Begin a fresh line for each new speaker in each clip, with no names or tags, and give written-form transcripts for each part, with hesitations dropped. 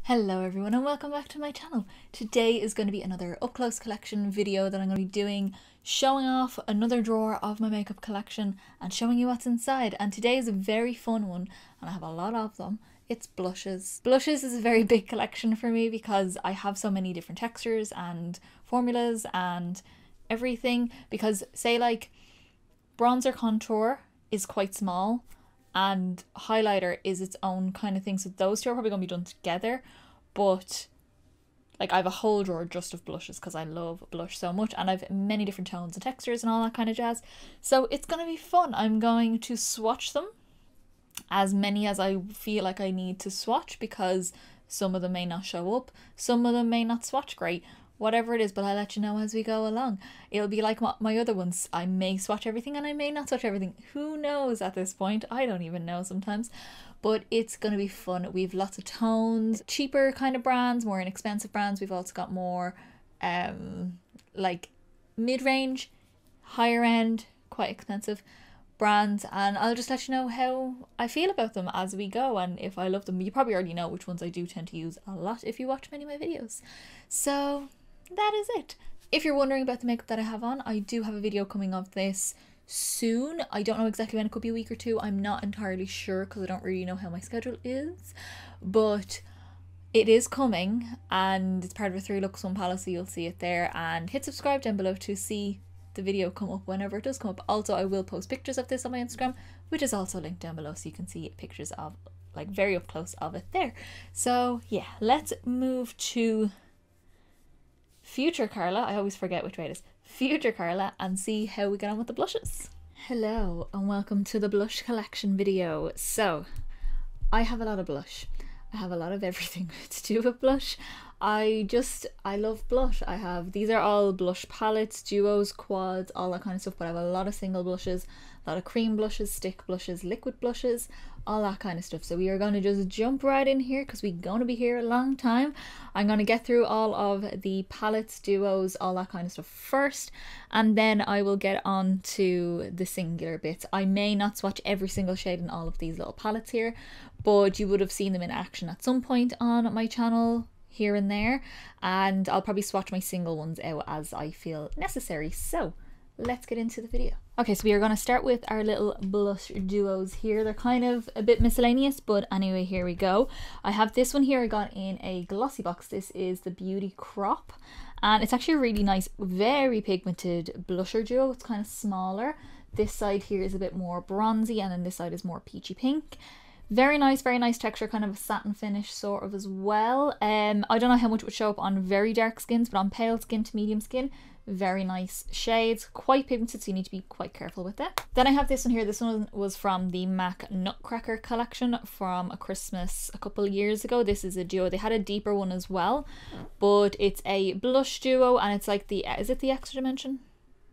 Hello everyone and welcome back to my channel. Today is going to be another up close collection video that I'm going to be doing, showing off another drawer of my makeup collection and showing you what's inside. And today is a very fun one and I have a lot of them. It's blushes. Blushes is a very big collection for me because I have so many different textures and formulas and everything, because say like bronzer contour is quite small and highlighter is its own kind of thing, so those two are probably going to be done together. But like I have a whole drawer just of blushes because I love blush so much, and I've many different tones and textures and all that kind of jazz, so it's going to be fun. I'm going to swatch them, as many as I feel like I need to swatch, because some of them may not show up, some of them may not swatch great, whatever it is, but I'll let you know as we go along. It'll be like my other ones. I may swatch everything and I may not swatch everything. Who knows at this point? I don't even know sometimes. But it's going to be fun. We've lots of tones, cheaper kind of brands, more inexpensive brands. We've also got more like mid-range, higher end, quite expensive brands, and I'll just let you know how I feel about them as we go and if I love them. You probably already know which ones I do tend to use a lot if you watch many of my videos. So that is it. If you're wondering about the makeup that I have on, I do have a video coming of this soon. I don't know exactly when. It could be a week or two. I'm not entirely sure because I don't really know how my schedule is, but it is coming and it's part of a 3 looks 1 palette, so you'll see it there. And hit subscribe down below to see the video come up whenever it does come up. Also, I will post pictures of this on my Instagram, which is also linked down below, so you can see pictures of like very up close of it there. So yeah, let's move to future Carla. I always forget which way it is. Future Carla, and see how we get on with the blushes. Hello and welcome to the blush collection video. So I have a lot of blush. I have a lot of everything to do with blush. I love blush. These are all blush palettes, duos, quads, all that kind of stuff, but I have a lot of single blushes, a lot of cream blushes, stick blushes, liquid blushes, all that kind of stuff. So we are going to just jump right in here because we're going to be here a long time. I'm going to get through all of the palettes, duos, all that kind of stuff first, and then I will get on to the singular bits. I may not swatch every single shade in all of these little palettes here, but you would have seen them in action at some point on my channel here and there, and I'll probably swatch my single ones out as I feel necessary. So let's get into the video. Okay, so we are going to start with our little blush duos here. They're kind of a bit miscellaneous, but anyway, here we go. I have this one here I got in a glossy box. This is the Beauty Crop, and it's actually a really nice, very pigmented blusher duo. It's kind of smaller. This side here is a bit more bronzy, and then this side is more peachy pink. Very nice texture, kind of a satin finish sort of as well. I don't know how much it would show up on very dark skins, but on pale skin to medium skin, very nice shades, quite pigmented, so you need to be quite careful with it. Then I have this one here. This one was from the MAC Nutcracker collection from a Christmas a couple of years ago. This is a duo. They had a deeper one as well, but it's a blush duo, and it's like the, is it the Extra Dimension?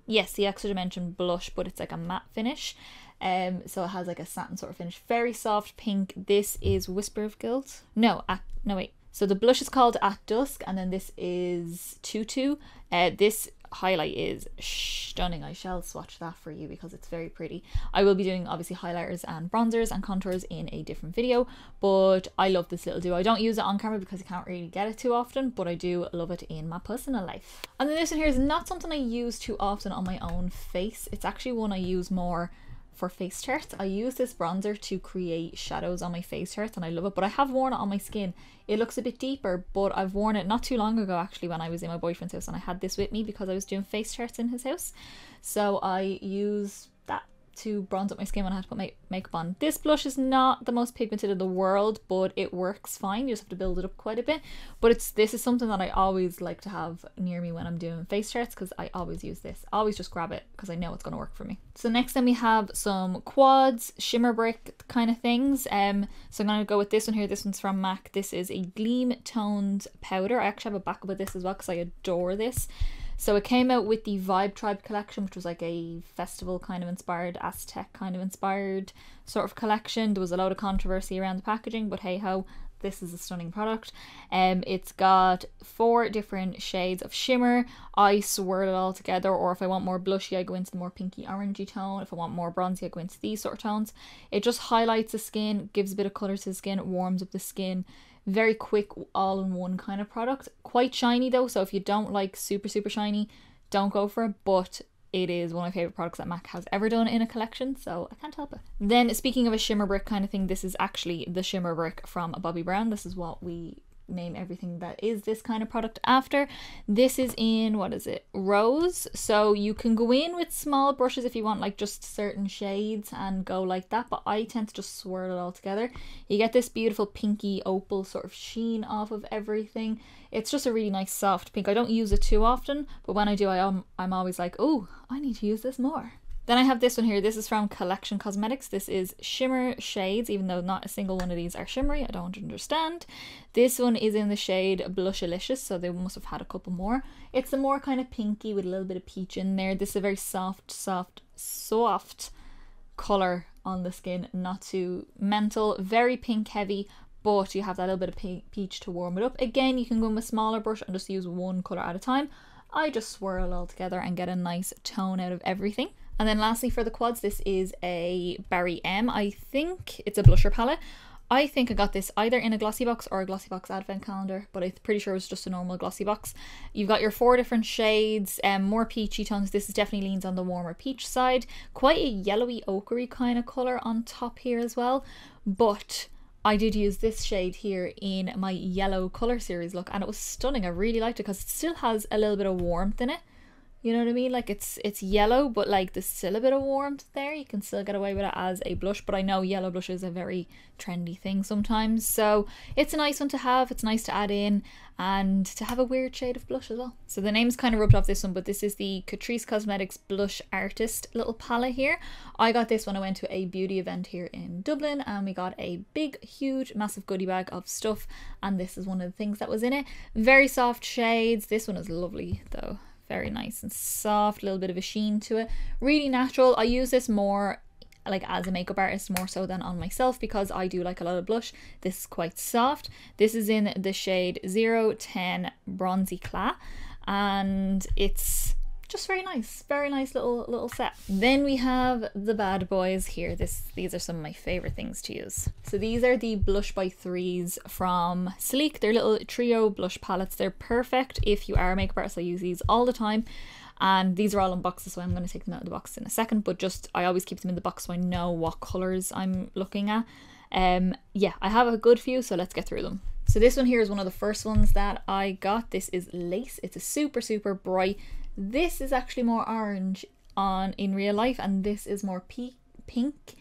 Yes, the Extra Dimension blush, but it's like a matte finish. So it has like a satin sort of finish, very soft pink. This is Whisper of Guilt. No wait. So the blush is called At Dusk, and then this is Tutu. This highlight is stunning. I shall swatch that for you because it's very pretty. I will be doing obviously highlighters and bronzers and contours in a different video, but I love this little duo. I don't use it on camera because I can't really get it too often, but I do love it in my personal life. And then this one here is not something I use too often on my own face. It's actually one I use more for face charts. I use this bronzer to create shadows on my face charts and I love it, but I have worn it on my skin. It looks a bit deeper, but I've worn it not too long ago actually when I was in my boyfriend's house and I had this with me because I was doing face charts in his house. So I use that to bronze up my skin when I had to put makeup on. This blush is not the most pigmented in the world, but it works fine. You just have to build it up quite a bit. But this is something that I always like to have near me when I'm doing face charts because I always use this. I always just grab it because I know it's going to work for me. So next then we have some quads, shimmer brick kind of things. So I'm going to go with this one here. This one's from MAC. This is a gleam toned powder. I actually have a backup of this as well because I adore this. So it came out with the Vibe Tribe collection, which was like a festival kind of inspired, Aztec kind of inspired sort of collection. There was a lot of controversy around the packaging, but hey ho, this is a stunning product. It's got 4 different shades of shimmer. I swirl it all together, or if I want more blushy, I go into the more pinky orangey tone. If I want more bronzy, I go into these sort of tones. It just highlights the skin, gives a bit of colour to the skin, it warms up the skin. Very quick, all-in-one kind of product. Quite shiny though, so if you don't like super shiny, don't go for it, but it is one of my favourite products that MAC has ever done in a collection, so I can't help it. Then speaking of a shimmer brick kind of thing, this is actually the Shimmer Brick from Bobbi Brown. This is what we name everything that is this kind of product after. This is in, what is it, Rose. So you can go in with small brushes if you want like just certain shades and go like that, but I tend to just swirl it all together. You get this beautiful pinky opal sort of sheen off of everything. It's just a really nice soft pink. I don't use it too often, but when I do, I'm always like, oh, I need to use this more. Then I have this one here. This is from Collection Cosmetics. This is shimmer shades, even though not a single one of these are shimmery. I don't understand. This one is in the shade Blushalicious, so they must have had a couple more. It's a more kind of pinky with a little bit of peach in there. This is a very soft colour on the skin, not too mental, very pink heavy, but you have that little bit of peach to warm it up. Again, you can go in with a smaller brush and just use one colour at a time. I just swirl it all together and get a nice tone out of everything. And then lastly for the quads, this is a Barry M. I think it's a blusher palette. I think I got this either in a glossy box or a glossy box advent calendar, but I'm pretty sure it was just a normal glossy box. You've got your 4 different shades, more peachy tones. This is definitely leans on the warmer peach side. Quite a yellowy ochre kind of colour on top here as well. But I did use this shade here in my yellow colour series look, and it was stunning. I really liked it because it still has a little bit of warmth in it. You know what I mean? Like it's yellow, but like there's still a bit of warmth there. You can still get away with it as a blush, but I know yellow blush is a very trendy thing sometimes. So it's a nice one to have. It's nice to add in and to have a weird shade of blush as well. So the name's kind of rubbed off this one, but this is the Catrice Cosmetics Blush Artist little palette here. I got this when I went to a beauty event here in Dublin, and we got a big, huge, massive goodie bag of stuff. And this is one of the things that was in it. Very soft shades. This one is lovely though. Very nice and soft, a little bit of a sheen to it. Really natural. I use this more like as a makeup artist more so than on myself because I do like a lot of blush. This is quite soft. This is in the shade 010 Bronzy Clay, and it's just very nice little set. Then we have the bad boys here. These are some of my favorite things to use. So these are the Blush by Threes from Sleek. They're little trio blush palettes. They're perfect if you are a makeup artist. I use these all the time, and these are all in boxes, so I'm going to take them out of the box in a second, but just I always keep them in the box so I know what colors I'm looking at. Yeah, I have a good few, so let's get through them. So this one here is one of the first ones that I got. This is Lace. It's a super bright. This is actually more orange in real life, and this is more pink.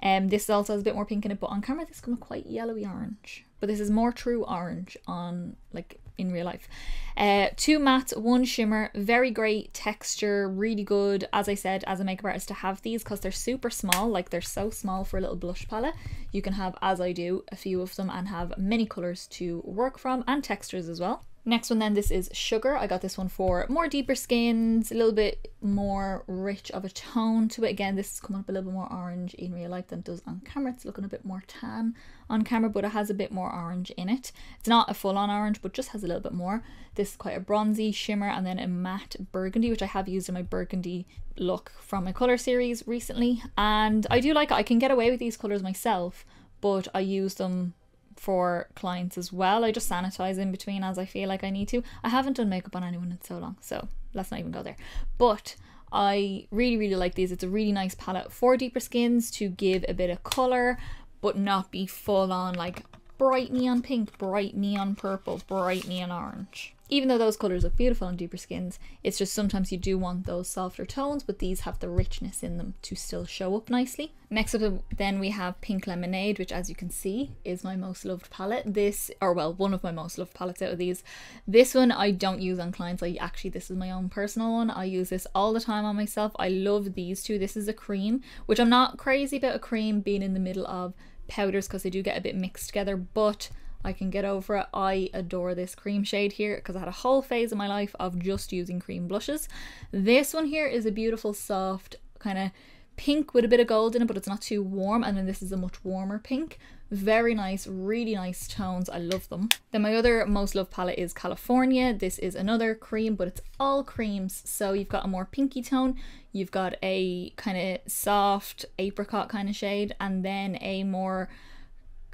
This also has a bit more pink in it, but on camera this comes quite yellowy orange. But this is more true orange on like in real life. 2 mattes, 1 shimmer, very great texture, really good. As I said, as a makeup artist to have these because they're super small, like they're so small for a little blush palette. You can have, as I do, a few of them and have many colours to work from and textures as well. Next one then, this is Sugar. I got this one for more deeper skins, a little bit more rich of a tone to it. Again, this is coming up a little bit more orange in real life than it does on camera. It's looking a bit more tan on camera, but it has a bit more orange in it. It's not a full-on orange, but just has a little bit more. This is quite a bronzy shimmer, and then a matte burgundy, which I have used in my burgundy look from my colour series recently. And I do like it. I can get away with these colours myself, but I use them for clients as well. I just sanitize in between as I feel like I need to. I haven't done makeup on anyone in so long, so let's not even go there. But I really like these. It's a really nice palette for deeper skins to give a bit of colour, but not be full on like bright neon pink, bright neon purple, bright neon orange. Even though those colours look beautiful on deeper skins, it's just sometimes you do want those softer tones, but these have the richness in them to still show up nicely. Next up then we have Pink Lemonade, which as you can see is my most loved palette. This, or well, one of my most loved palettes out of these. This one I don't use on clients. This is my own personal one. I use this all the time on myself. I love these two. This is a cream, which I'm not crazy about a cream being in the middle of powders because they do get a bit mixed together, but I can get over it. I adore this cream shade here because I had a whole phase in my life of just using cream blushes. This one here is a beautiful soft kind of pink with a bit of gold in it, but it's not too warm. And then this is a much warmer pink. Very nice, really nice tones. I love them. Then my other most loved palette is California. This is another cream, but it's all creams. So you've got a more pinky tone, you've got a kind of soft apricot kind of shade, and then a more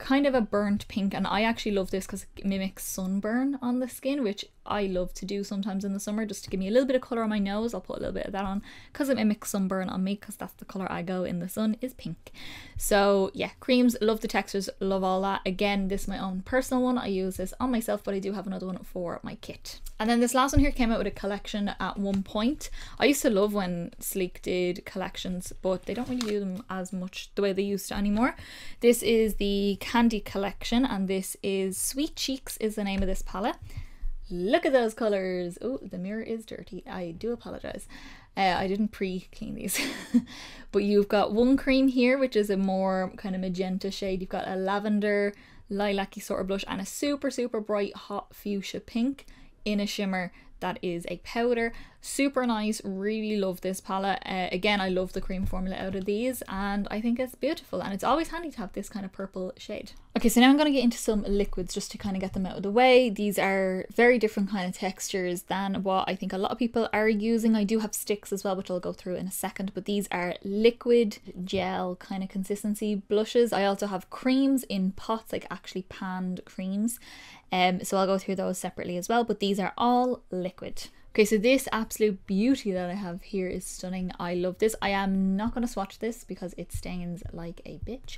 kind of a burnt pink, and I actually love this because it mimics sunburn on the skin, which I love to do sometimes in the summer just to give me a little bit of colour on my nose. I'll put a little bit of that on because it mimics sunburn on me, because that's the colour I go in the sun, is pink. So yeah, creams, love the textures, love all that. Again, this is my own personal one. I use this on myself, but I do have another one for my kit. And then this last one here came out with a collection at one point. I used to love when Sleek did collections, but they don't really do them as much the way they used to anymore. This is the Candy collection, and this is Sweet Cheeks is the name of this palette. Look at those colours. Oh, the mirror is dirty. I do apologise. I didn't pre-clean these. But you've got one cream here, which is a more kind of magenta shade. You've got a lavender, lilac-y sort of blush, and a super, super bright hot fuchsia pink in a shimmer that is a powder. Super nice, really love this palette. Again, I love the cream formula out of these, and I think it's beautiful, and it's always handy to have this kind of purple shade. Okay, so now I'm going to get into some liquids just to kind of get them out of the way. These are very different kind of textures than what I think a lot of people are using. I do have sticks as well, which I'll go through in a second, but these are liquid gel kind of consistency blushes. I also have creams in pots, like actually panned creams. So I'll go through those separately as well, but these are all liquid. Okay, so this absolute beauty that I have here is stunning. I love this. I am not going to swatch this because it stains like a bitch,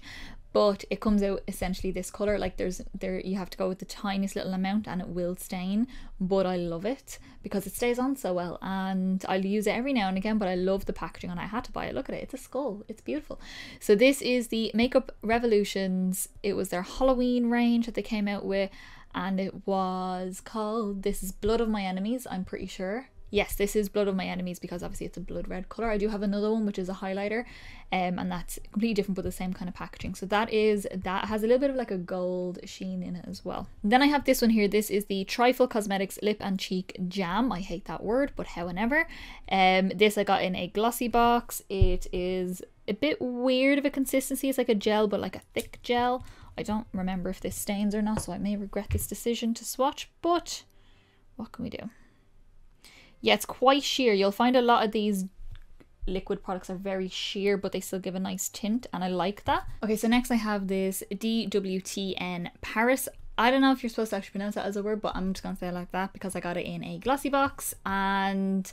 but it comes out essentially this color. Like you have to go with the tiniest little amount and it will stain, but I love it because it stays on so well, and I'll use it every now and again, but I love the packaging and I had to buy it. Look at it, it's a skull, it's beautiful. So this is the Makeup Revolutions. It was their Halloween range that they came out with, and it was called, this is Blood of My Enemies, I'm pretty sure. Yes, this is Blood of My Enemies because obviously it's a blood red colour. I do have another one which is a highlighter, and that's completely different but the same kind of packaging. So that has a little bit of like a gold sheen in it as well. Then I have this one here. This is the Trifle Cosmetics Lip and Cheek Jam. I hate that word, but however. This I got in a glossy box. It is a bit weird of a consistency. It's like a gel, but like a thick gel. I don't remember if this stains or not, so I may regret this decision to swatch, but what can we do? Yeah, it's quite sheer. You'll find a lot of these liquid products are very sheer, but they still give a nice tint, and I like that. Okay, so next I have this DWTN Paris. I don't know if you're supposed to actually pronounce that as a word, but I'm just going to say it like that because I got it in a glossy box. And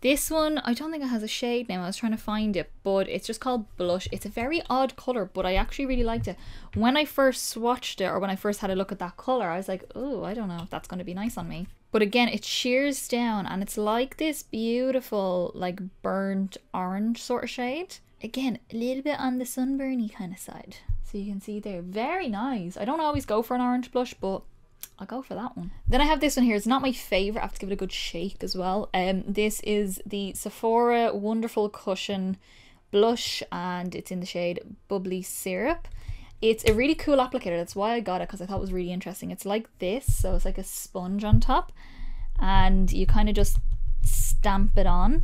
this one, I don't think it has a shade name. I was trying to find it, but it's just called Blush. It's a very odd colour, but I actually really liked it. When I first swatched it, or when I first had a look at that colour, I was like, oh, I don't know if that's going to be nice on me. But again, it shears down and it's like this beautiful, like burnt orange sort of shade. Again, a little bit on the sunburny kind of side. So you can see there, very nice. I don't always go for an orange blush, but I'll go for that one. Then I have this one here. It's not my favourite. I have to give it a good shake as well. This is the Sephora Wonderful Cushion Blush, and it's in the shade Bubbly Syrup. It's a really cool applicator. That's why I got it, because I thought it was really interesting. It's like this, so it's like a sponge on top, and you kind of just stamp it on.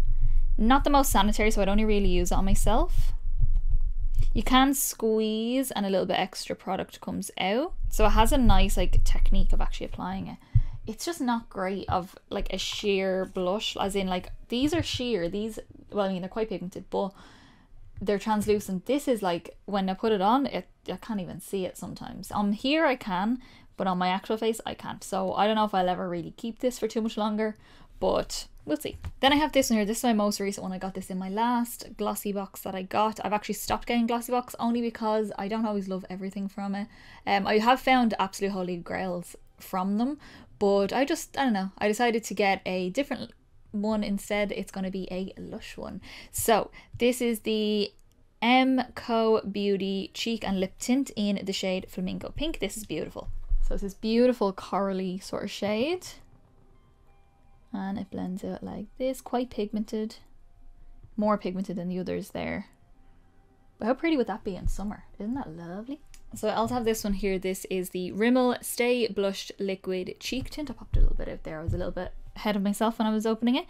Not the most sanitary, so I'd only really use it on myself. You can squeeze and a little bit extra product comes out. So it has a nice like technique of actually applying it. It's just not great of like a sheer blush, as in like these are sheer. These, well, I mean, they're quite pigmented, but they're translucent. This is like, when I put it on, I can't even see it sometimes. On here I can, but on my actual face I can't. So I don't know if I'll ever really keep this for too much longer, but we'll see. Then I have this one here. This is my most recent one. I got this in my last glossy box that I got. I've actually stopped getting glossy box only because I don't always love everything from it. I have found absolute holy grails from them, but I don't know. I decided to get a different one instead. It's going to be a Lush one. So this is the Co Beauty Cheek and Lip Tint in the shade Flamingo Pink. This is beautiful. So it's this beautiful corally sort of shade, and it blends out like this, quite pigmented, more pigmented than the others there. But how pretty would that be in summer? Isn't that lovely? So I also have this one here. This is the Rimmel Stay Blushed Liquid Cheek Tint. I popped a little bit out there. I was a little bit ahead of myself when I was opening it.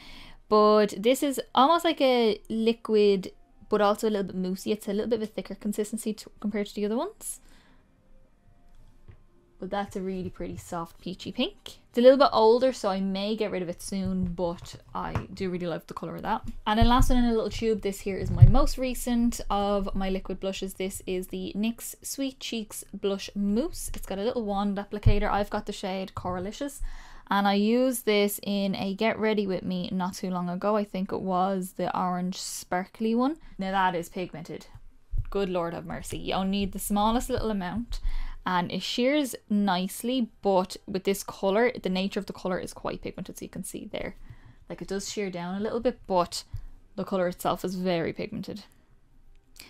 But this is almost like a liquid, but also a little bit moussey. It's a little bit of a thicker consistency compared to the other ones. but that's a really pretty soft peachy pink. It's a little bit older, so I may get rid of it soon, but I do really like the colour of that. And then last one in a little tube, this here is my most recent of my liquid blushes. This is the NYX Sweet Cheeks Blush Mousse. It's got a little wand applicator. I've got the shade Coralicious, and I used this in a Get Ready With Me not too long ago. I think it was the orange sparkly one. Now that is pigmented. Good Lord have mercy. You only need the smallest little amount, and it shears nicely, but with this colour, the nature of the colour is quite pigmented, so you can see there. Like, it does shear down a little bit, but the colour itself is very pigmented.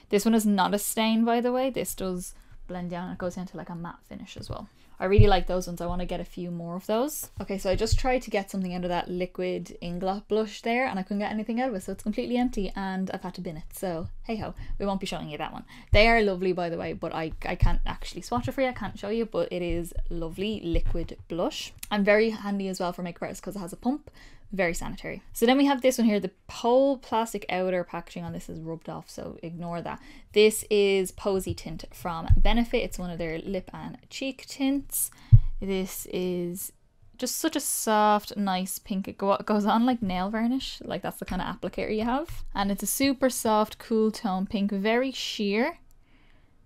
This one is not a stain, by the way. This does blend down. It goes into like a matte finish as well. I really like those ones. I want to get a few more of those. Okay, so I just tried to get something out of that liquid Inglot blush there, and I couldn't get anything out of it, so it's completely empty, and I've had to bin it. So hey ho, we won't be showing you that one. They are lovely, by the way, but I can't actually swatch it for you. I can't show you, but it is lovely liquid blush, and very handy as well for makeup artists because it has a pump. Very sanitary. So then we have this one here. The whole plastic outer packaging on this is rubbed off, so ignore that. This is Posy Tint from Benefit. It's one of their lip and cheek tints. This is just such a soft, nice pink. It goes on like nail varnish. Like, that's the kind of applicator you have. And it's a super soft, cool tone pink. Very sheer.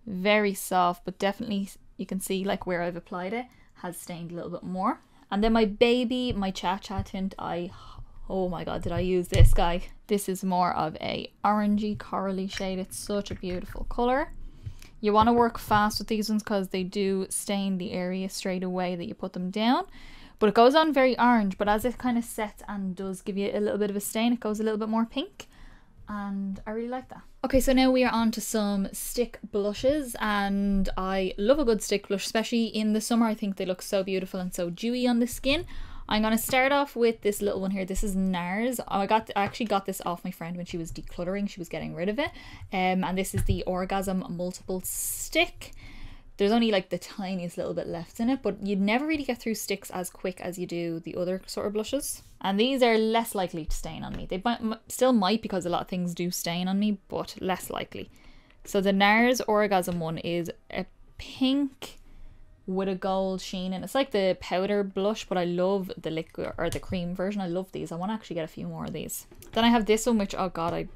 Very soft, but definitely you can see like where I've applied it has stained a little bit more. And then my baby, my Cha Cha tint, oh my god, did I use this guy? This is more of a orangey corally shade. It's such a beautiful colour. You want to work fast with these ones because they do stain the area straight away that you put them down. But it goes on very orange, but as it kind of sets and does give you a little bit of a stain, it goes a little bit more pink. And I really like that. Okay, so now we are on to some stick blushes, and I love a good stick blush, especially in the summer. I think they look so beautiful and so dewy on the skin. I'm going to start off with this little one here. This is Nars. I actually got this off my friend when she was decluttering. She was getting rid of it. And this is the Orgasm Multiple Stick. There's only like the tiniest little bit left in it, but you'd never really get through sticks as quick as you do the other sort of blushes. And these are less likely to stain on me. They still might, because a lot of things do stain on me, but less likely. So the Nars Orgasm one is a pink with a gold sheen, and it's like the powder blush, but I love the liquid or the cream version. I love these. I want to actually get a few more of these. Then I have this one, which, oh god, I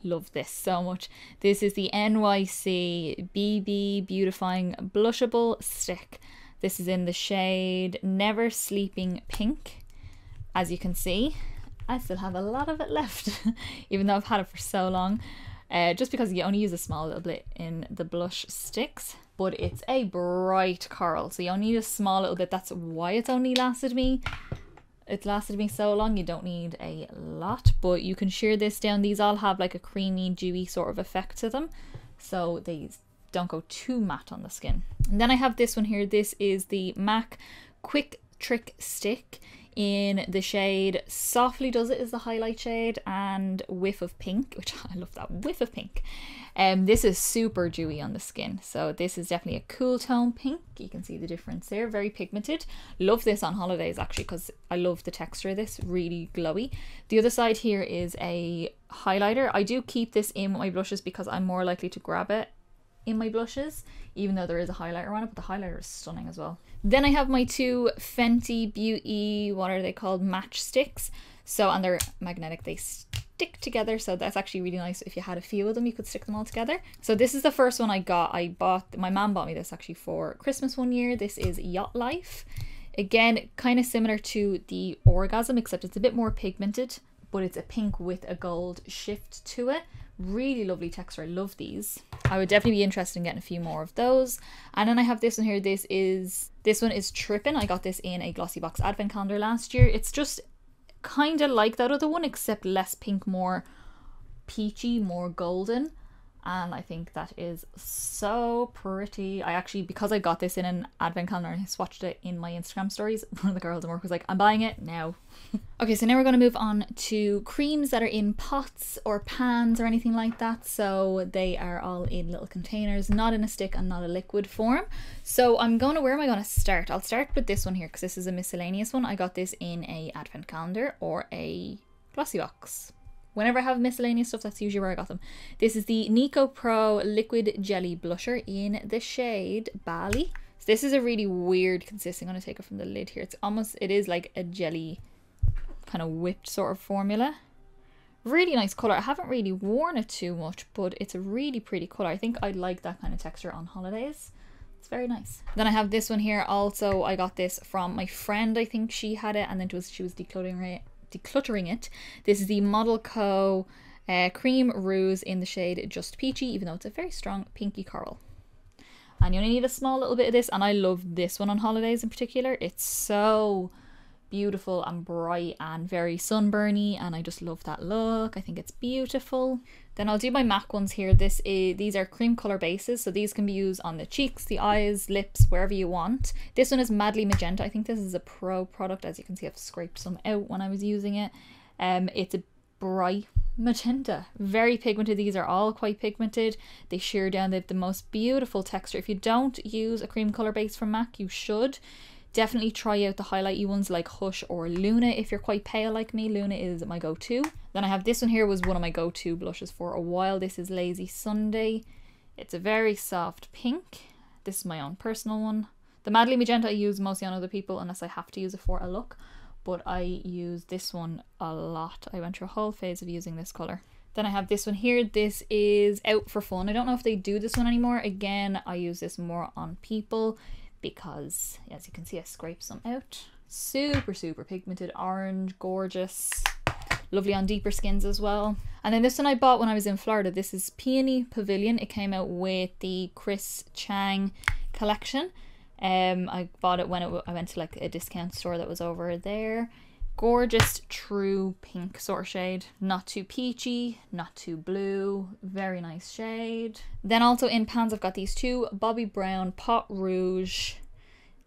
love this so much. This is the NYC BB Beautifying Blushable Stick. This is in the shade Never Sleeping Pink. As you can see, I still have a lot of it left, even though I've had it for so long. Just because you only use a small little bit in the blush sticks, but it's a bright coral, so you only need a small little bit. That's why it's only lasted me. It's lasted me so long. You don't need a lot, but you can shear this down. These all have like a creamy, dewy sort of effect to them, so these don't go too matte on the skin. And then I have this one here. This is the MAC Quick Trick Stick in the shade Softly Does It is the highlight shade, and Whiff of Pink, which I love that, Whiff of Pink. This is super dewy on the skin, so this is definitely a cool tone pink. You can see the difference there, very pigmented. Love this on holidays actually, because I love the texture of this, really glowy. The other side here is a highlighter. I do keep this in with my blushes because I'm more likely to grab it in my blushes, even though there is a highlighter on it, but the highlighter is stunning as well. Then I have my two Fenty Beauty, what are they called, match sticks. So, and they're magnetic, they stick together, so that's actually really nice. If you had a few of them, you could stick them all together. So this is the first one I got. My mom bought me this actually for Christmas one year. This is Yacht Life. Again, kind of similar to the Orgasm, except it's a bit more pigmented, but it's a pink with a gold shift to it. Really lovely texture. I love these. I would definitely be interested in getting a few more of those. And then I have this one here. This one is Trippin'. I got this in a Glossy Box advent calendar last year. It's just kind of like that other one, except less pink, more peachy, more golden. And I think that is so pretty. I actually, because I got this in an advent calendar and I swatched it in my Instagram stories, one of the girls at work was like, I'm buying it now. Okay, so now we're going to move on to creams that are in pots or pans or anything like that. So they are all in little containers, not in a stick and not a liquid form. So where am I going to start? I'll start with this one here because this is a miscellaneous one. I got this in a advent calendar or a Glossy Box. Whenever I have miscellaneous stuff, that's usually where I got them. This is the Nico Pro Liquid Jelly Blusher in the shade Bali. This is a really weird consistency. I'm going to take it from the lid here. It's almost, it is like a jelly kind of whipped sort of formula. Really nice colour. I haven't really worn it too much, but it's a really pretty colour. I think I'd like that kind of texture on holidays. It's very nice. Then I have this one here. Also, I got this from my friend. I think she had it, and then she was decluttering it. This is the Model Co. Cream Rouge in the shade Just Peachy, even though it's a very strong pinky coral. And you only need a small little bit of this, and I love this one on holidays in particular. It's so beautiful and bright and very sunburny, and I just love that look. I think it's beautiful. Then I'll do my MAC ones here. These are cream color bases, so these can be used on the cheeks, the eyes, lips, wherever you want. This one is Madly Magenta. I think this is a pro product. As you can see, I've scraped some out when I was using it. It's a bright magenta, very pigmented. These are all quite pigmented. They sheer down. They have the most beautiful texture. If you don't use a cream color base from MAC, you should definitely try out the highlighty ones like Hush or Luna. If you're quite pale like me, Luna is my go-to. Then I have this one here, was one of my go-to blushes for a while. This is Lazy Sunday. It's a very soft pink. This is my own personal one. The Madly Magenta I use mostly on other people unless I have to use it for a look, but I use this one a lot. I went through a whole phase of using this colour. Then I have this one here. This is Out for Fun. I don't know if they do this one anymore. Again, I use this more on people because, as you can see, I scraped some out. Super, super pigmented orange, gorgeous. Lovely on deeper skins as well. And then this one I bought when I was in Florida. This is Peony Pavilion. It came out with the Chris Chang collection. I bought it when I went to like a discount store that was over there. Gorgeous true pink sort of shade. Not too peachy, not too blue. Very nice shade. Then also in pans I've got these two Bobbi Brown Pot Rouge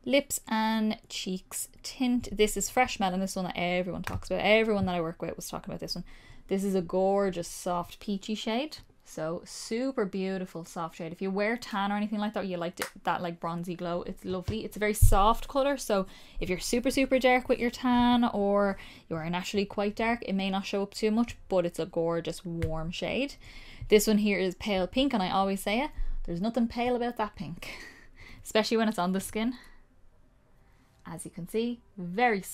Lips and Cheeks Tint. This is Fresh Melon. This one that everyone talks about. Everyone that I work with was talking about this one. This is a gorgeous soft peachy shade. So super beautiful soft shade. If you wear tan or anything like that, or you liked it, that like bronzy glow, it's lovely. It's a very soft color, so if you're super super dark with your tan or you are naturally quite dark, it may not show up too much, but it's a gorgeous warm shade. This one here is pale pink, and I always say it, there's nothing pale about that pink, especially when it's on the skin. As you can see, very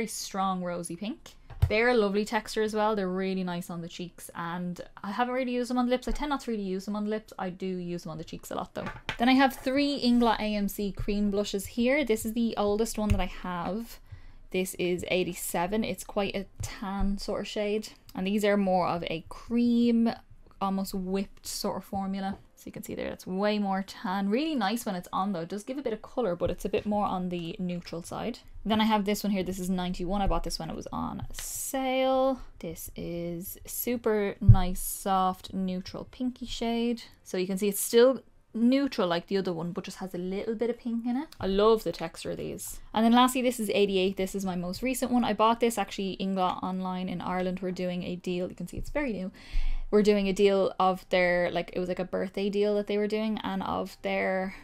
strong rosy pink. They're a lovely texture as well. They're really nice on the cheeks, and I haven't really used them on the lips. I tend not to really use them on the lips. I do use them on the cheeks a lot though. Then I have 3 Inglot AMC cream blushes here. This is the oldest one that I have. This is 87. It's quite a tan sort of shade, and these are more of a cream, almost whipped sort of formula. So you can see there, it's way more tan. Really nice when it's on though. It does give a bit of colour, but it's a bit more on the neutral side. Then I have this one here. This is 91. I bought this when it was on sale. This is super nice, soft, neutral pinky shade. So you can see it's still neutral like the other one, but just has a little bit of pink in it. I love the texture of these. And then lastly, this is 88. This is my most recent one. I bought this actually Inglot online in Ireland. We're doing a deal. You can see it's very new. We're doing a deal of their, like, it was like a birthday deal that they were doing, and of their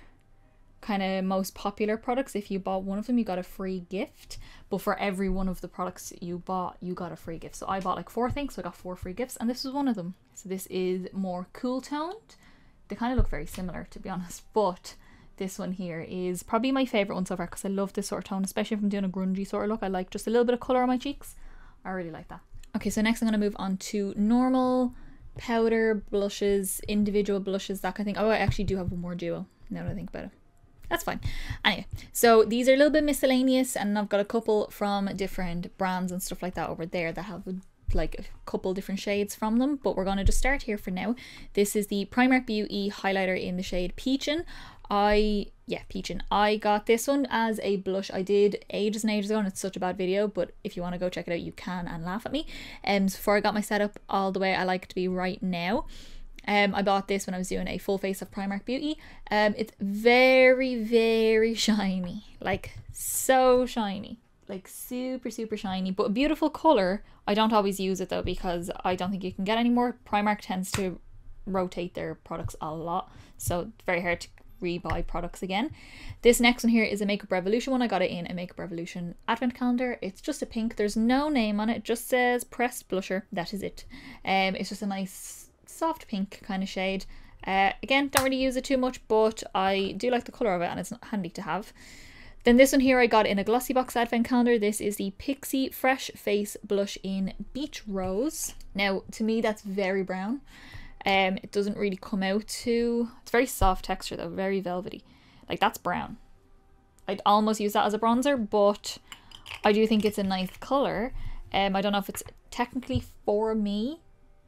kind of most popular products. If you bought one of them, you got a free gift, but for every one of the products you bought, you got a free gift. So I bought like 4 things, so I got 4 free gifts, and this was one of them. So this is more cool toned. They kind of look very similar, to be honest, but this one here is probably my favorite one so far, because I love this sort of tone, especially if I'm doing a grungy sort of look. I like just a little bit of color on my cheeks. I really like that. Okay, so next I'm going to move on to normal powder blushes, individual blushes, that kind of thing. Oh, I actually do have one more duo now that I think about it. That's fine. Anyway, so these are a little bit miscellaneous, and I've got a couple from different brands and stuff like that over there that have like a couple different shades from them, but we're going to just start here for now. This is the Primark Beauty highlighter in the shade Peachin'. Peachin'. I got this one as a blush. I did ages and ages ago, and it's such a bad video, but if you want to go check it out, you can, and laugh at me. So before I got my setup all the way I like it to be right now, I bought this when I was doing a full face of Primark Beauty. It's very, very shiny, like so shiny, like super, super shiny, but a beautiful color. I don't always use it though, because I don't think you can get any more. Primark tends to rotate their products a lot, so it's very hard to rebuy products again. This next one here is a Makeup Revolution one. I got it in a Makeup Revolution advent calendar. It's just a pink. There's no name on it. It just says pressed blusher. That is it. It's just a nice soft pink kind of shade. Again, don't really use it too much, but I do like the colour of it and it's handy to have. Then this one here I got in a Glossy Box advent calendar. This is the Pixi Fresh Face Blush in Beach Rose. Now, to me, that's very brown. It doesn't really come out too... It's very soft texture though, very velvety. Like, that's brown. I'd almost use that as a bronzer, but I do think it's a nice colour. I don't know if it's technically for me,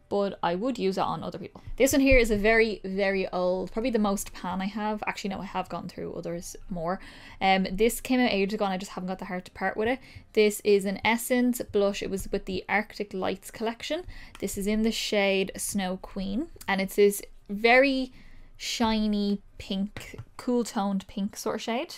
but I would use it on other people. This one here is a very, very old, probably the most pan I have. Actually, no, I have gone through others more. This came out ages ago and I just haven't got the heart to part with it. This is an Essence blush. It was with the Arctic Lights collection. This is in the shade Snow Queen. And it's this very shiny pink, cool toned pink sort of shade.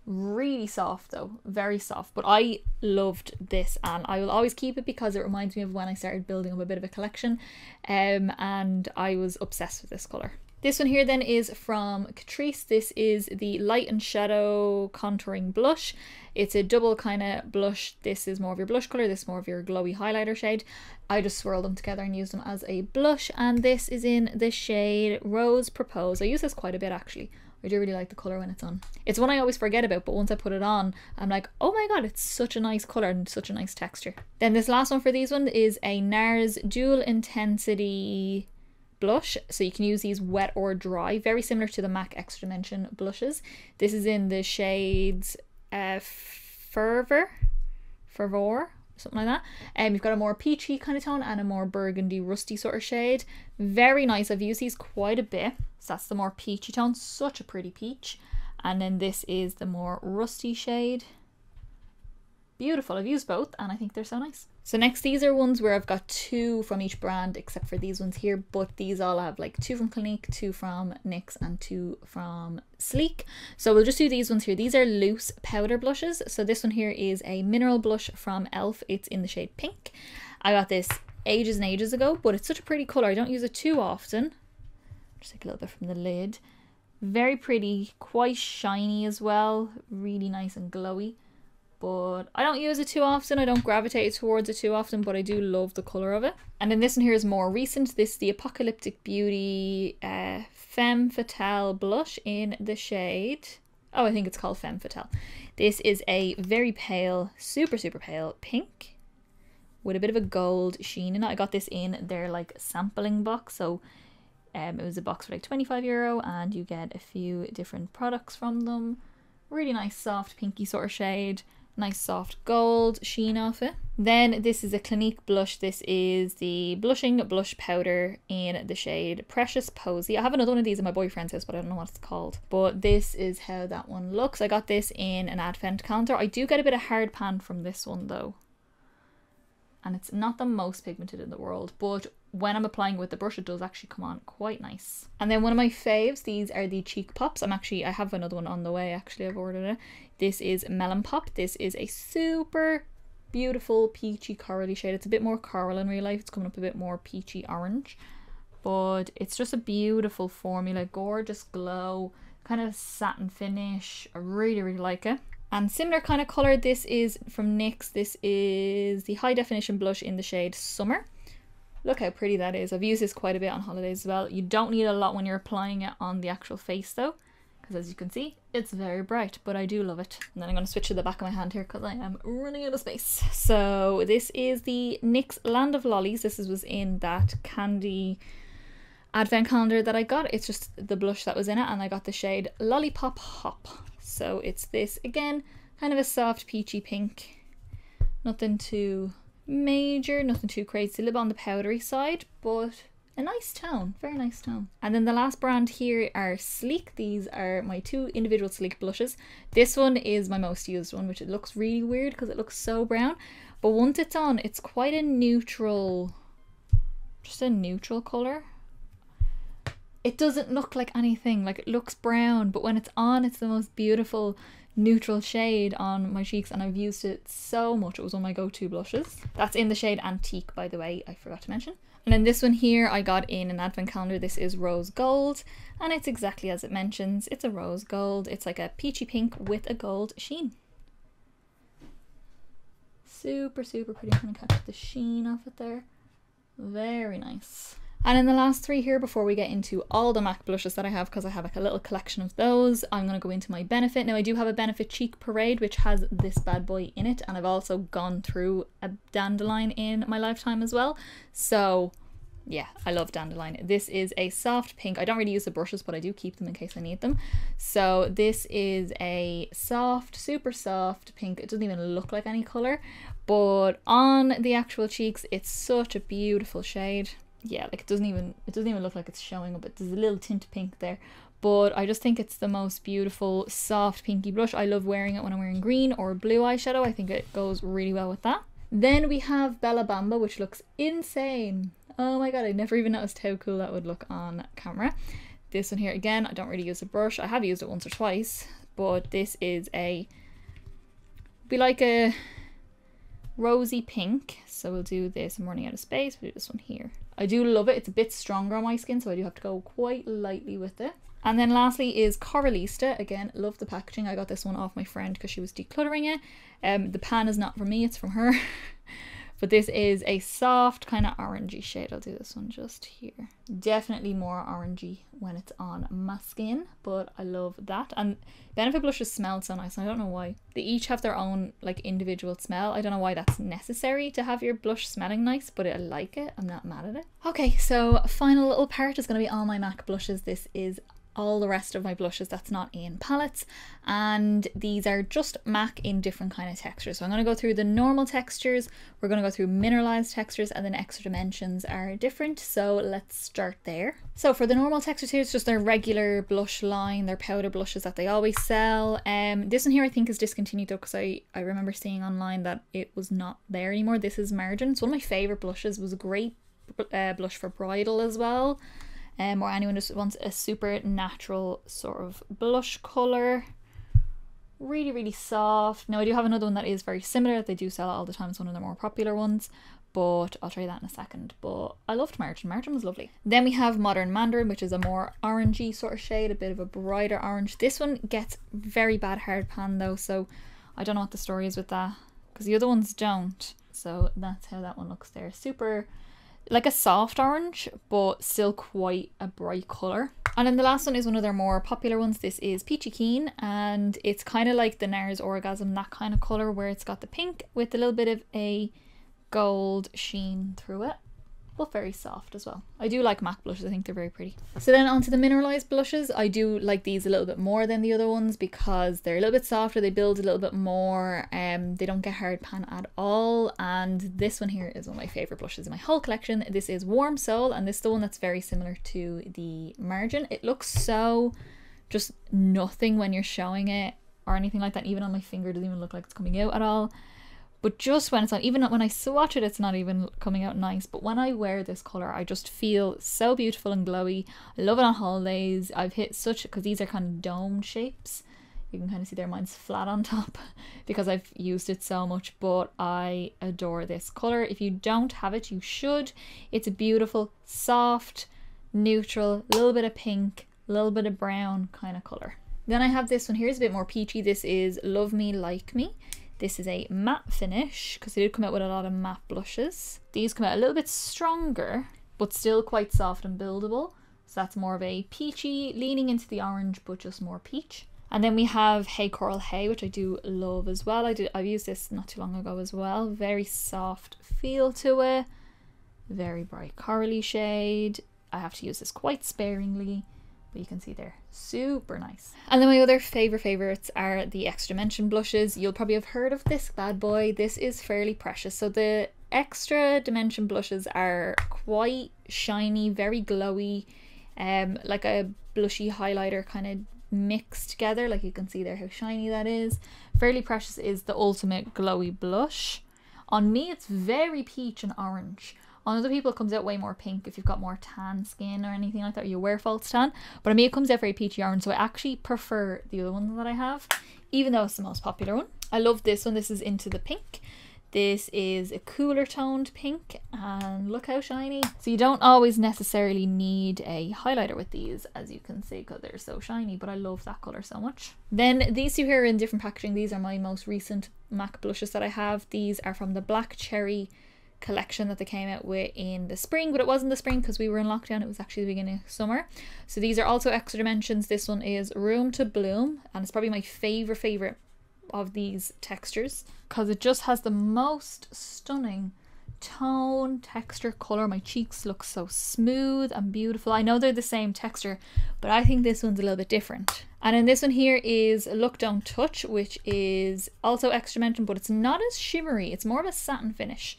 Really soft though, very soft, but I loved this and I will always keep it because it reminds me of when I started building up a bit of a collection, and I was obsessed with this colour. This one here then is from Catrice. This is the Light and Shadow Contouring Blush. It's a double kind of blush. This is more of your blush colour, this is more of your glowy highlighter shade. I just swirled them together and used them as a blush, and this is in the shade Rose Propose. I use this quite a bit actually. I do really like the colour when it's on. It's one I always forget about, but once I put it on, I'm like, oh my god, it's such a nice colour and such a nice texture. Then this last one for these one is a Nars Dual Intensity blush. So you can use these wet or dry, very similar to the MAC Extra Dimension blushes. This is in the shades Fervor, something like that. You've got a more peachy kind of tone and a more burgundy rusty sort of shade. Very nice. I've used these quite a bit. So that's the more peachy tone, such a pretty peach. And then this is the more rusty shade. Beautiful. I've used both and I think they're so nice. So next, these are ones where I've got 2 from each brand except for these ones here, but these all have like 2 from Clinique, 2 from NYX and 2 from Sleek. So we'll just do these ones here. These are loose powder blushes. So this one here is a mineral blush from e.l.f. It's in the shade Pink. I got this ages and ages ago, but it's such a pretty colour. I don't use it too often. Just take a little bit from the lid. Very pretty, quite shiny as well. Really nice and glowy. But I don't use it too often. I don't gravitate towards it too often, but I do love the colour of it. And then this one here is more recent. This is the Apocalyptic Beauty Femme Fatale blush in the shade... Oh, I think it's called Femme Fatale. This is a very pale, super, super pale pink with a bit of a gold sheen in it. I got this in their like sampling box. So it was a box for like €25 and you get a few different products from them. Really nice soft pinky sort of shade. Nice soft gold sheen off it. Then this is a Clinique blush. This is the Blushing Blush Powder in the shade Precious Posy. I have another one of these in my boyfriend's house, but I don't know what it's called. But this is how that one looks. I got this in an advent calendar. I do get a bit of hard pan from this one though. And it's not the most pigmented in the world, but when I'm applying with the brush, it does actually come on quite nice. And then one of my faves, these are the Cheek Pops. I have another one on the way, actually, I've ordered it. This is Melon Pop. This is a super beautiful peachy corally shade. It's a bit more coral in real life. It's coming up a bit more peachy orange. But it's just a beautiful formula, gorgeous glow, kind of satin finish. I really, really like it. And similar kind of colour, this is from NYX. This is the High Definition Blush in the shade Summer. Look how pretty that is. I've used this quite a bit on holidays as well. You don't need a lot when you're applying it on the actual face though, because as you can see, it's very bright, but I do love it. And then I'm going to switch to the back of my hand here because I am running out of space. So this is the NYX Land of Lollies. This was in that candy advent calendar that I got. It's just the blush that was in it, and I got the shade Lollipop Hop. So it's this, again, kind of a soft peachy pink. Nothing too major, nothing too crazy, a little bit on the powdery side, but a nice tone, very nice tone. And then the last brand here are Sleek. These are my 2 individual Sleek blushes. This one is my most used one, which it looks really weird because it looks so brown, but once it's on, it's quite a neutral, just a neutral colour. It doesn't look like anything, like it looks brown, but when it's on, it's the most beautiful neutral shade on my cheeks, and I've used it so much. It was one of my go-to blushes. That's in the shade Antique, by the way, I forgot to mention. And then this one here I got in an advent calendar. This is Rose Gold, and it's exactly as it mentions. It's a rose gold. It's like a peachy pink with a gold sheen. Super, super pretty. I'm gonna catch the sheen off it there. Very nice. And in the last three here, before we get into all the MAC blushes that I have, because I have like a little collection of those, I'm going to go into my Benefit. Now I do have a Benefit Cheek Parade, which has this bad boy in it, and I've also gone through a Dandelion in my lifetime as well. So yeah, I love Dandelion. This is a soft pink. I don't really use the brushes, but I do keep them in case I need them. So this is a soft, super soft pink. It doesn't even look like any colour, but on the actual cheeks, it's such a beautiful shade. Yeah, like it doesn't even look like it's showing up. There's a little tint of pink there, but I just think it's the most beautiful soft pinky blush. I love wearing it when I'm wearing green or blue eyeshadow. I think it goes really well with that. Then we have Bella Bamba, which looks insane. Oh my god, I never even noticed how cool that would look on camera. This one here, again, I don't really use a brush. I have used it once or twice, but this is be like a rosy pink. So we'll do this. I'm running out of space. We'll do this one here. I do love it. It's a bit stronger on my skin, so I do have to go quite lightly with it. And then lastly is Coralista. Again, love the packaging. I got this one off my friend because she was decluttering it. The pan is not from me, it's from her. But this is a soft kind of orangey shade. I'll do this one just here. Definitely more orangey when it's on my skin, but I love that. And Benefit blushes smell so nice. I don't know why. They each have their own like individual smell. I don't know why that's necessary to have your blush smelling nice, but I like it. I'm not mad at it. Okay, so final little part is going to be all my MAC blushes. This is all the rest of my blushes that's not in palettes, and these are just MAC in different kind of textures. So I'm going to go through the normal textures, we're going to go through mineralized textures, and then extra dimensions are different. So let's start there. So for the normal textures here, it's just their regular blush line, their powder blushes that they always sell. This one here I think is discontinued though, because I remember seeing online that it was not there anymore. This is Margin. It's one of my favorite blushes. It was a great blush for bridal as well. Or anyone just wants a super natural sort of blush colour. Really, really soft. Now I do have another one that is very similar that they do sell all the time. It's one of the more popular ones, but I'll try that in a second. But I loved Margin. Margin was lovely. Then we have Modern Mandarin, which is a more orangey sort of shade, a bit of a brighter orange. This one gets very bad hard pan though, so I don't know what the story is with that, because the other ones don't. So that's how that one looks there. Super like a soft orange, but still quite a bright colour. And then the last one is one of their more popular ones. This is Peachy Keen, and it's kind of like the Nars Orgasm, that kind of colour, where it's got the pink with a little bit of a gold sheen through it, but very soft as well. I do like MAC blushes. I think they're very pretty. So then onto the mineralized blushes. I do like these a little bit more than the other ones because they're a little bit softer, they build a little bit more, they don't get hard pan at all. And this one here is one of my favorite blushes in my whole collection. This is Warm Soul, and this is the one that's very similar to the Margin. It looks so just nothing when you're showing it or anything like that. Even on my finger, it doesn't even look like it's coming out at all. But just when it's on, even when I swatch it, it's not even coming out nice. But when I wear this colour, I just feel so beautiful and glowy. I love it on holidays. I've hit such, because these are kind of dome shapes. You can kind of see there, mine's flat on top because I've used it so much. But I adore this colour. If you don't have it, you should. It's a beautiful, soft, neutral, little bit of pink, a little bit of brown kind of colour. Then I have this one here. It's a bit more peachy. This is Love Me Like Me. This is a matte finish, because they did come out with a lot of matte blushes. These come out a little bit stronger, but still quite soft and buildable. So that's more of a peachy, leaning into the orange, but just more peach. And then we have Hey Coral Hey, which I do love as well. I've used this not too long ago as well. Very soft feel to it. Very bright corally shade. I have to use this quite sparingly, but you can see they're super nice. And then my other favorites are the Extra Dimension blushes. You'll probably have heard of this bad boy. This is Fairly Precious. So the Extra Dimension blushes are quite shiny, very glowy, like a blushy highlighter kind of mixed together. Like you can see there how shiny that is. Fairly Precious is the ultimate glowy blush. On me, it's very peach and orange. On other people, it comes out way more pink if you've got more tan skin or anything like that, or you wear false tan. But on me, it comes out very peachy orange, so I actually prefer the other one that I have, even though it's the most popular one. I love this one. This is Into the Pink. This is a cooler toned pink, and look how shiny. So you don't always necessarily need a highlighter with these, as you can see, because they're so shiny, but I love that colour so much. Then these two here are in different packaging. These are my most recent MAC blushes that I have. These are from the Black Cherry collection that they came out with in the spring, but it wasn't the spring because we were in lockdown. It was actually the beginning of summer. So these are also extra dimensions. This one is Room to Bloom, and it's probably my favorite of these textures because it just has the most stunning tone, texture, color. My cheeks look so smooth and beautiful. I know they're the same texture, but I think this one's a little bit different. And then this one here is Look Don't Touch, which is also extra dimension, but it's not as shimmery. It's more of a satin finish.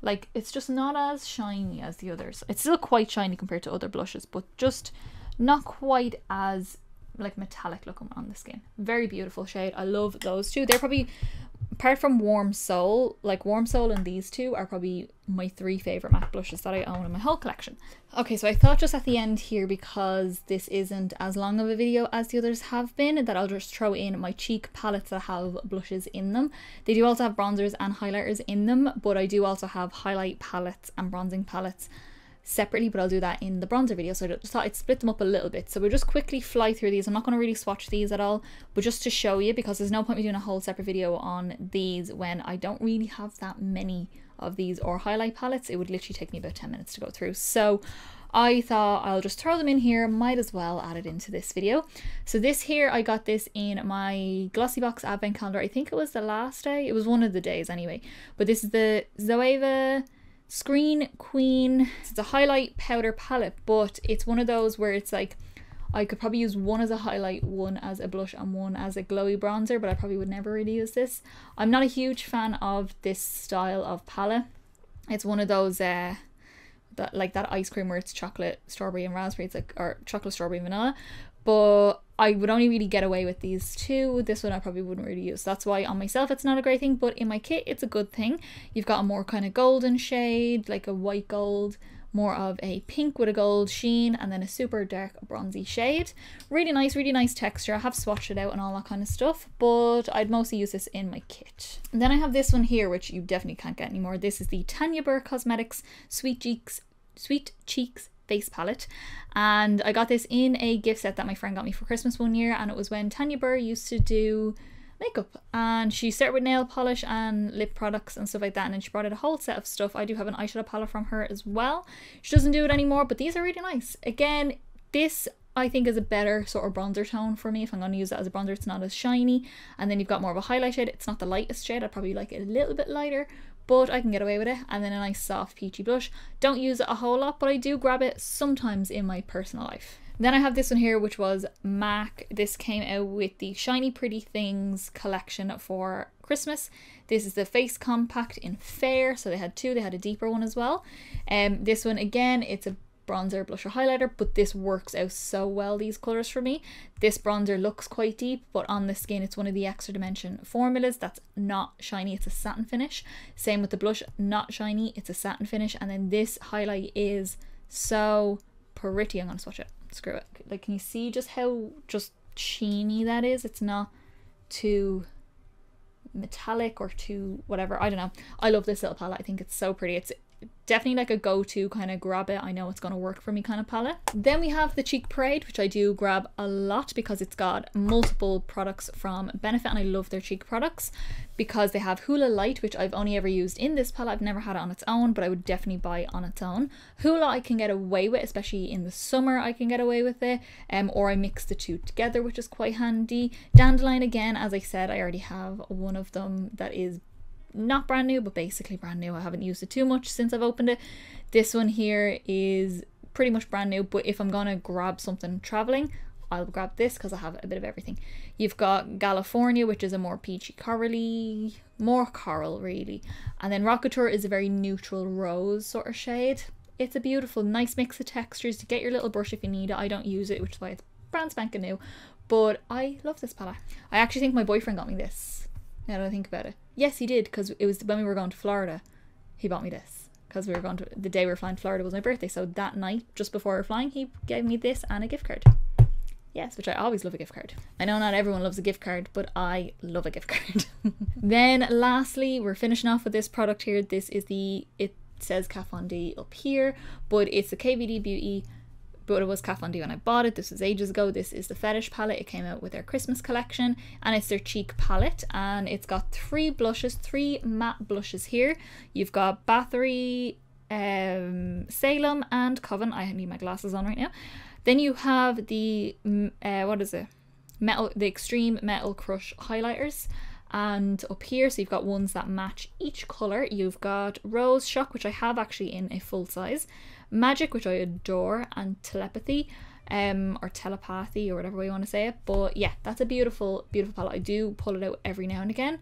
Like, it's just not as shiny as the others. It's still quite shiny compared to other blushes, but just not quite as like metallic looking on the skin. Very beautiful shade. I love those two. They're probably, apart from Warm Soul, like Warm Soul and these two are probably my 3 favorite MAC blushes that I own in my whole collection. Okay, so I thought just at the end here, because this isn't as long of a video as the others have been, that I'll just throw in my cheek palettes that have blushes in them. They do also have bronzers and highlighters in them, but I do also have highlight palettes and bronzing palettes separately, but I'll do that in the bronzer video. So I just thought I'd split them up a little bit. So we'll just quickly fly through these. I'm not going to really swatch these at all, but just to show you, because there's no point me doing a whole separate video on these when I don't really have that many of these or highlight palettes. It would literally take me about 10 minutes to go through. So I thought I'll just throw them in here, might as well add it into this video. So this here, I got this in my Glossybox advent calendar. I think it was the last day. It was one of the days anyway. But this is the Zoeva Screen Queen. It's a highlight powder palette, but it's one of those where it's like I could probably use one as a highlight, one as a blush, and one as a glowy bronzer, but I probably would never really use this. I'm not a huge fan of this style of palette. It's one of those that like that ice cream where it's chocolate, strawberry and raspberry. It's like, or chocolate, strawberry and vanilla. But I would only really get away with these two. This one I probably wouldn't really use. That's why on myself it's not a great thing, but in my kit it's a good thing. You've got a more kind of golden shade, like a white gold, more of a pink with a gold sheen, and then a super dark bronzy shade. Really nice texture. I have swatched it out and all that kind of stuff, but I'd mostly use this in my kit. And then I have this one here, which you definitely can't get anymore. This is the Tanya Burr Cosmetics Sweet Cheeks face palette, and I got this in a gift set that my friend got me for Christmas one year, and it was when Tanya Burr used to do makeup, and she started with nail polish and lip products and stuff like that, and then she brought out a whole set of stuff. I do have an eyeshadow palette from her as well. She doesn't do it anymore, but these are really nice. Again, this I think is a better sort of bronzer tone for me. If I'm going to use that as a bronzer, it's not as shiny, and then you've got more of a highlight shade. It's not the lightest shade. I'd probably like it a little bit lighter, but I can get away with it. And then a nice soft peachy blush. Don't use it a whole lot, but I do grab it sometimes in my personal life. Then I have this one here, which was MAC. This came out with the Shiny Pretty Things collection for Christmas. This is the Face Compact in Fair. So they had two. They had a deeper one as well. This one, again, it's a bronzer, blusher, highlighter, but this works out so well, these colors for me. This bronzer looks quite deep, but on the skin it's one of the extra dimension formulas that's not shiny. It's a satin finish. Same with the blush, not shiny, it's a satin finish. And then this highlight is so pretty. I'm gonna swatch it. Screw it. Like, can you see just how just sheeny that is? It's not too metallic or too whatever. I don't know. I love this little palette. I think it's so pretty. It's definitely like a go-to kind of grab it, I know it's going to work for me kind of palette. Then we have the Cheek Parade, which I do grab a lot because it's got multiple products from Benefit, and I love their cheek products because they have Hoola Light, which I've only ever used in this palette. I've never had it on its own, but I would definitely buy it on its own. Hoola I can get away with, especially in the summer I can get away with it, or I mix the two together, which is quite handy. Dandelion, again, as I said, I already have one of them that is not brand new, but basically brand new. I haven't used it too much since I've opened it. This one here is pretty much brand new, but if I'm gonna grab something traveling, I'll grab this because I have a bit of everything. You've got California, which is a more peachy corally, more coral really, and then Rockateur is a very neutral rose sort of shade. It's a beautiful, nice mix of textures to get your little brush if you need it. I don't use it, which is why it's brand spanking new, but I love this palette. I actually think my boyfriend got me this, now that I think about it. Yes, he did, because it was when we were going to Florida. He bought me this because we were going to, the day we were flying to Florida was my birthday, so that night just before we were flying he gave me this and a gift card. Yes, which I always love a gift card. I know not everyone loves a gift card, but I love a gift card. Then lastly, we're finishing off with this product here. This is the, it says Kat Von D up here, but it's the KVD Beauty but it was Kat Von D when I bought it. This was ages ago. This is the Fetish Palette. It came out with their Christmas collection, and it's their cheek palette, and it's got 3 blushes, 3 matte blushes here. You've got Bathory, Salem and Coven. I need my glasses on right now. Then you have the what is it, the Extreme Metal Crush highlighters, and up here, so you've got ones that match each color. You've got Rose Shock, which I have actually in a full size, Magic, which I adore, and Telepathy, or Telepathy, or whatever way you want to say it. But yeah, that's a beautiful, beautiful palette. I do pull it out every now and again,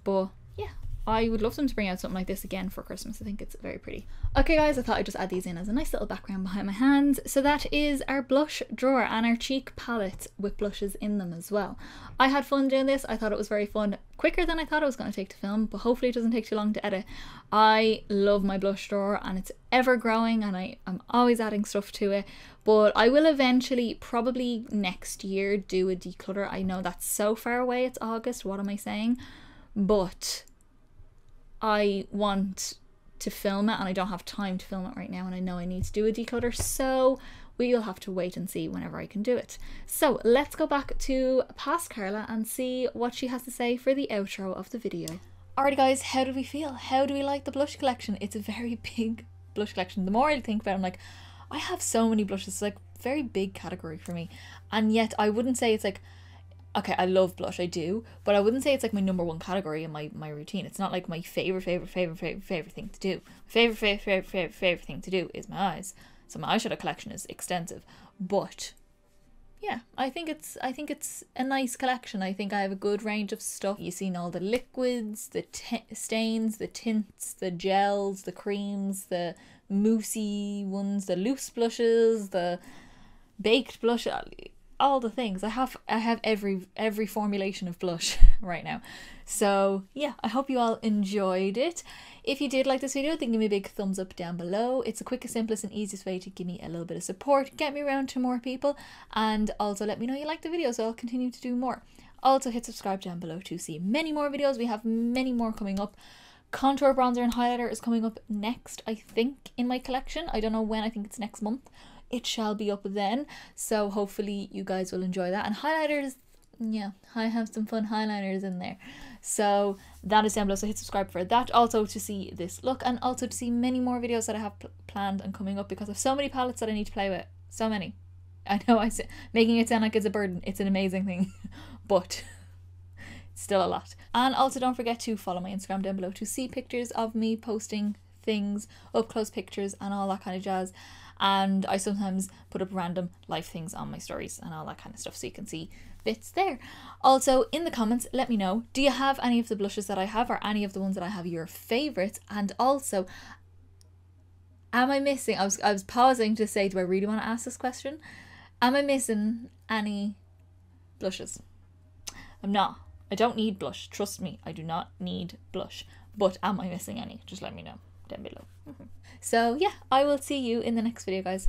but yeah, I would love them to bring out something like this again for Christmas. I think it's very pretty. Okay guys, I thought I'd just add these in as a nice little background behind my hands. So that is our blush drawer and our cheek palette with blushes in them as well. I had fun doing this. I thought it was very fun. Quicker than I thought it was going to take to film, but hopefully it doesn't take too long to edit. I love my blush drawer and it's ever growing, and I'm always adding stuff to it. But I will eventually, probably next year, do a declutter. I know that's so far away. It's August. What am I saying? But I want to film it and I don't have time to film it right now, and I know I need to do a declutter, so we'll have to wait and see whenever I can do it. So let's go back to past Carla and see what she has to say for the outro of the video. Alrighty guys, how do we feel? How do we like the blush collection? It's a very big blush collection. The more I think about it, I'm like, I have so many blushes. It's like a very big category for me, and yet I wouldn't say it's like, okay, I love blush, I do, but I wouldn't say it's like my #1 category in my routine. It's not like my favorite thing to do. Favorite thing to do is my eyes. So my eyeshadow collection is extensive, but yeah, I think it's a nice collection. I think I have a good range of stuff. You've seen all the liquids, the stains, the tints, the gels, the creams, the moussey ones, the loose blushes, the baked blush, all the things. I have every formulation of blush right now. So yeah, I hope you all enjoyed it. If you did like this video, then give me a big thumbs up down below. It's the quickest, simplest and easiest way to give me a little bit of support, get me around to more people, and also let me know you like the video so I'll continue to do more. Also hit subscribe down below to see many more videos. We have many more coming up. Contour, bronzer and highlighter is coming up next, I think, in my collection. I don't know when. I think it's next month. It shall be up then, so hopefully you guys will enjoy that. And highlighters, yeah, I have some fun highlighters in there, so that is down below, so hit subscribe for that. Also to see this look, and also to see many more videos that I have planned and coming up, because I have so many palettes that I need to play with. So many. I know I say, making it sound like it's a burden. It's an amazing thing, but it's still a lot. And also don't forget to follow my Instagram down below to see pictures of me posting things, up close pictures and all that kind of jazz. And I sometimes put up random life things on my stories and all that kind of stuff, so you can see bits there. Also in the comments, let me know, do you have any of the blushes that I have, or any of the ones that I have your favorites? And also, am I missing, I was pausing to say, do I really want to ask this question? Am I missing any blushes? I'm not. I don't need blush, trust me, I do not need blush, but am I missing any? Just let me know down below. So yeah, I will see you in the next video guys.